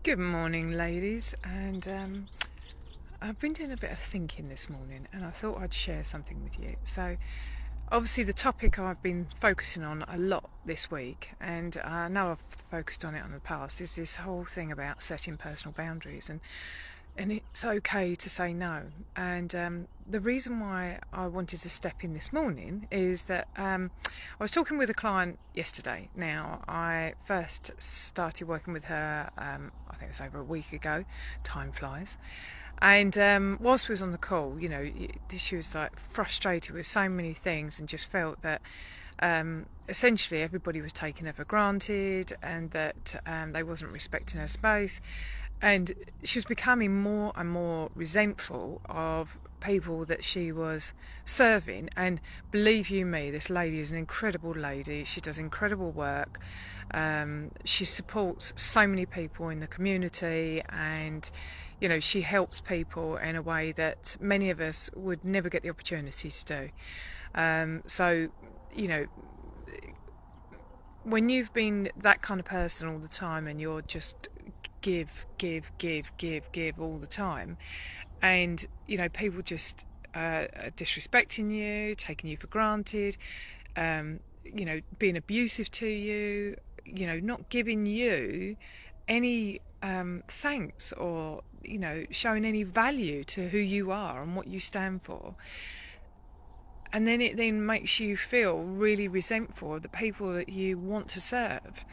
Good morning, ladies, and I've been doing a bit of thinking this morning, and I thought I'd share something with you. So, obviously, the topic I've been focusing on a lot this week, and I know I've focused on it in the past, is this whole thing about setting personal boundaries, and it's okay to say no. And the reason why I wanted to step in this morning is that I was talking with a client yesterday. Now, I first started working with her, I think it was over a week ago. Time flies. And whilst we was on the call, she was like frustrated with so many things and just felt that essentially everybody was taking her for granted and that they wasn't respecting her space. And she was becoming more and more resentful of people that she was serving. And believe you me, this lady is an incredible lady. She does incredible work. She supports so many people in the community, and she helps people in a way that many of us would never get the opportunity to do. So when you've been that kind of person all the time and you're just give all the time, and people just are disrespecting you, taking you for granted, being abusive to you, not giving you any thanks or showing any value to who you are and what you stand for. And then it then makes you feel really resentful of the people that you want to serve.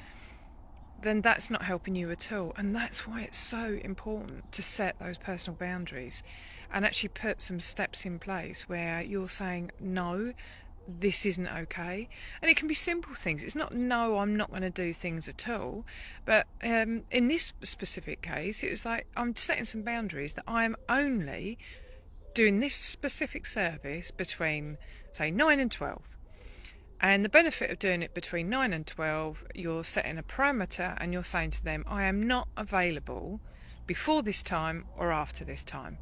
Then that's not helping you at all. And that's why it's so important to set those personal boundaries and actually put some steps in place where you're saying, no, this isn't okay. And it can be simple things. It's not, no, I'm not going to do things at all. But in this specific case, it was like, I'm setting some boundaries that I am only doing this specific service between, say, 9 and 12. And the benefit of doing it between 9 and 12, you're setting a parameter and you're saying to them, I am not available before this time or after this time.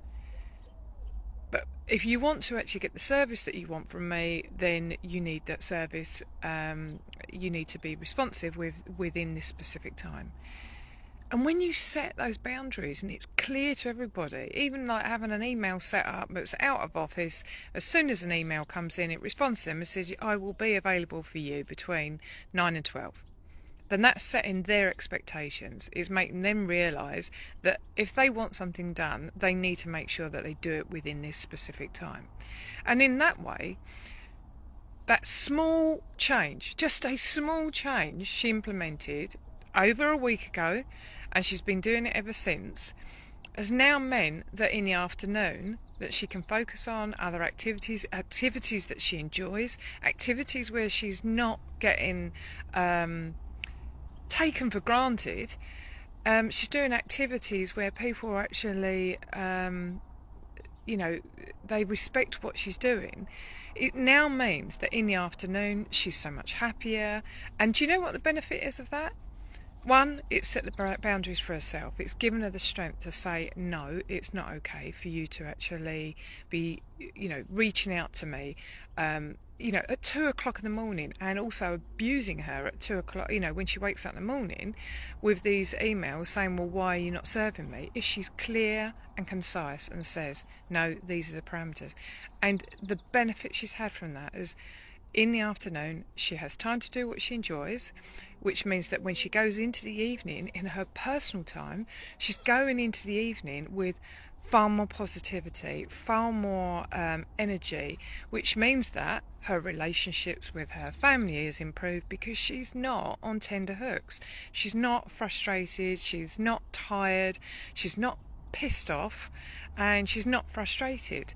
But if you want to actually get the service that you want from me, then you need that service. You need to be responsive within this specific time. And when you set those boundaries and it's clear to everybody, even like having an email set up that's out of office, as soon as an email comes in, it responds to them and says, I will be available for you between 9 and 12. Then that's setting their expectations, is making them realise that if they want something done, they need to make sure that they do it within this specific time. And in that way, that small change, just a small change she implemented over a week ago, and she's been doing it ever since, has now meant that in the afternoon that she can focus on other activities that she enjoys, activities where she's not getting taken for granted. She's doing activities where people are actually they respect what she's doing. It now means that in the afternoon she's so much happier. And do you know what the benefit is of that? One, it's set the boundaries for herself. It's given her the strength to say, no, it's not okay for you to actually be, reaching out to me, at 2 o'clock in the morning, and also abusing her at 2 o'clock, when she wakes up in the morning with these emails saying, well, why are you not serving me? If she's clear and concise and says, no, these are the parameters. And the benefit she's had from that is, in the afternoon, she has time to do what she enjoys, which means that when she goes into the evening, in her personal time, she's going into the evening with far more positivity, far more energy, which means that her relationships with her family is improved because she's not on tender hooks. She's not frustrated, she's not tired, she's not pissed off, and she's not frustrated.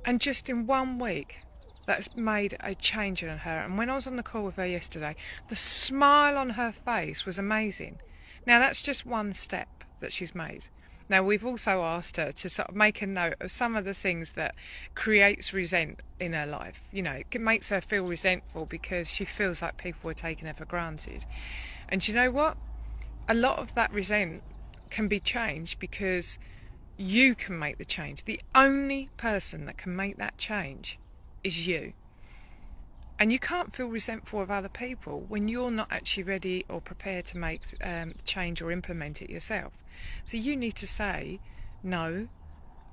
And just in 1 week, that's made a change in her. And when I was on the call with her yesterday, the smile on her face was amazing. Now, that's just one step that she's made. Now, we've also asked her to sort of make a note of some of the things that creates resent in her life. It makes her feel resentful because she feels like people are taking her for granted. And you know what? A lot of that resent can be changed because you can make the change. The only person that can make that change is you. And you can't feel resentful of other people when you're not actually ready or prepared to make change or implement it yourself. So you need to say, no,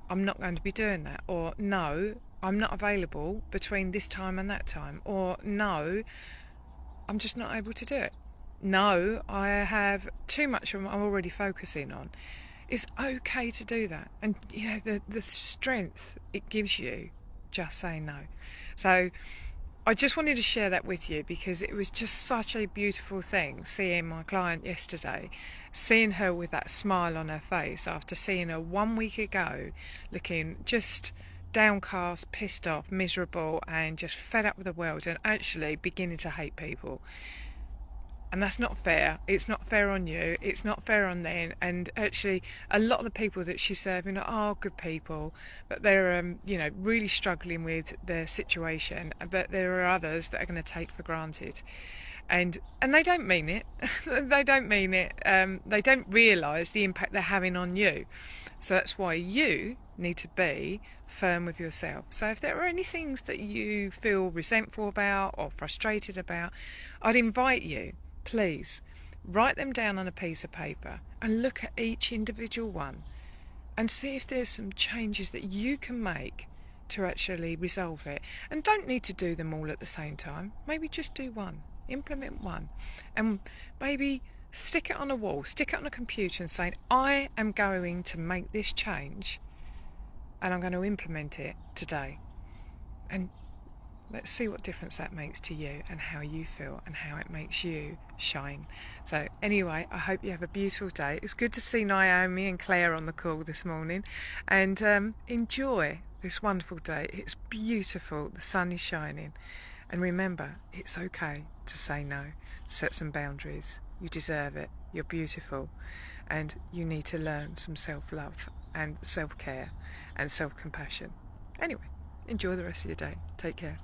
I'm not going to be doing that, or no, I'm not available between this time and that time, or no, I'm just not able to do it. No, I have too much I'm already focusing on. It's okay to do that. And you know, the strength it gives you just saying no. So I just wanted to share that with you because it was just such a beautiful thing seeing my client yesterday, seeing her with that smile on her face after seeing her 1 week ago looking just downcast, pissed off, miserable, and just fed up with the world, and actually beginning to hate people. And that's not fair. It's not fair on you. It's not fair on them. And actually, a lot of the people that she's serving are good people, but they're, really struggling with their situation. But there are others that are going to take for granted, and they don't mean it. They don't mean it. They don't realise the impact they're having on you. So that's why you need to be firm with yourself. So if there are any things that you feel resentful about or frustrated about, I'd invite you, please, write them down on a piece of paper and look at each individual one and see if there's some changes that you can make to actually resolve it. And don't need to do them all at the same time. Maybe just do one, implement one, and maybe stick it on a wall, stick it on a computer and say, I am going to make this change and I'm going to implement it today. And let's see what difference that makes to you and how you feel and how it makes you shine. So anyway, I hope you have a beautiful day. It's good to see Naomi and Claire on the call this morning, and enjoy this wonderful day. It's beautiful. The sun is shining. And remember, it's okay to say no. Set some boundaries. You deserve it. You're beautiful. And you need to learn some self-love and self-care and self-compassion. Anyway, enjoy the rest of your day. Take care.